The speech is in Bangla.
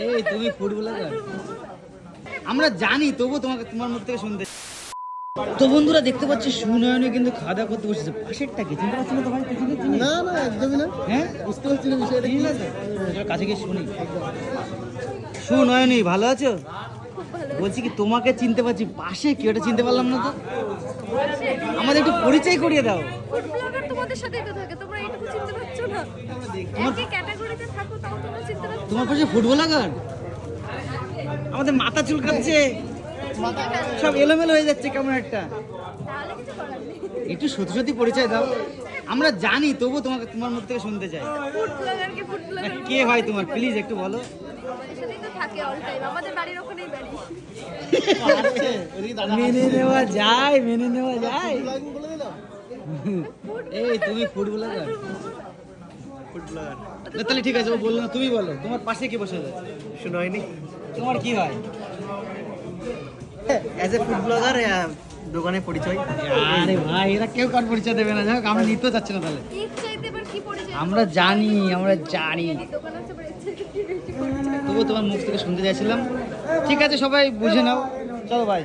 এই তুমি ফুড ব্লগার? আমরা জানি, তবু তোমার মুখ থেকে শুনতে। তো বন্ধুরা দেখতে পাচ্ছি সুনয়নে কিন্তু খাওয়া দাওয়া করতে বসেছে। পাশেরটা কি চিনতে পারছি না তোমার? না না একদমই না। হ্যাঁ বুঝতে পারছি না বিষয়টা কি। কাছে গিয়ে শুনি। সুনয়নী ভালো আছো? বলছি কি তোমাকে চিনতে পারছি, পাশে কি ওটা চিনতে পারলাম না তো। আমাদের একটু পরিচয় করিয়ে দাও। ফুড ব্লগার তোমাদের সাথেই তো থাকে, তোমরা এইটুকু চিনতে পারছো না? একই ক্যাটাগরিতে থাকো তাও তোমরা চিনতে পারছো না? তোমার পাশে ফুড ব্লগার? আমাদের মাথা চুলকাচ্ছে, সব এলোমেলো হয়ে যাচ্ছে কেমন একটা। তাহলে কিছু করার নেই। একটু সত্যি সত্যি পরিচয় দাও। আমরা জানি, তবু তোমার মুখ থেকে শুনতে চাই। ফুড ব্লগারকে ফুড ব্লগার কে হয় তোমার, প্লিজ একটু বলো। আমাদের সাথেই তো থাকে অল টাইম, আমাদের বাড়ির ওখানেই বাড়ি। মেনে নেওয়া যায়, মেনে নেওয়া যায়। বলে দিলাম এই তুমি ফুড ব্লগার? ফুড ব্লগার তাহলে ঠিক আছে, ও বললো না, তুমি বলো। তোমার পাশে কি বসে আছে? শুনাইনি। তোমার কি হয়? অ্যাজ এ ফুড ব্লগার দোকানে পরিচয়। আরে ভাই, এরা কেউ কার পরিচয় দেবে না, যাক আমরা নিতে যাচ্ছি না তাহলে। ঈদ চাইতে এবার কি পরিচয়? আমরা জানি, আমরা জানি, দোকান আছে পরে ঈদ চাইতে কি বেশি পরিচয়? তবু তোমার মুখ থেকে শুনতে চাইছিলাম। ঠিক আছে, সবাই বুঝে নাও, চলো ভাই।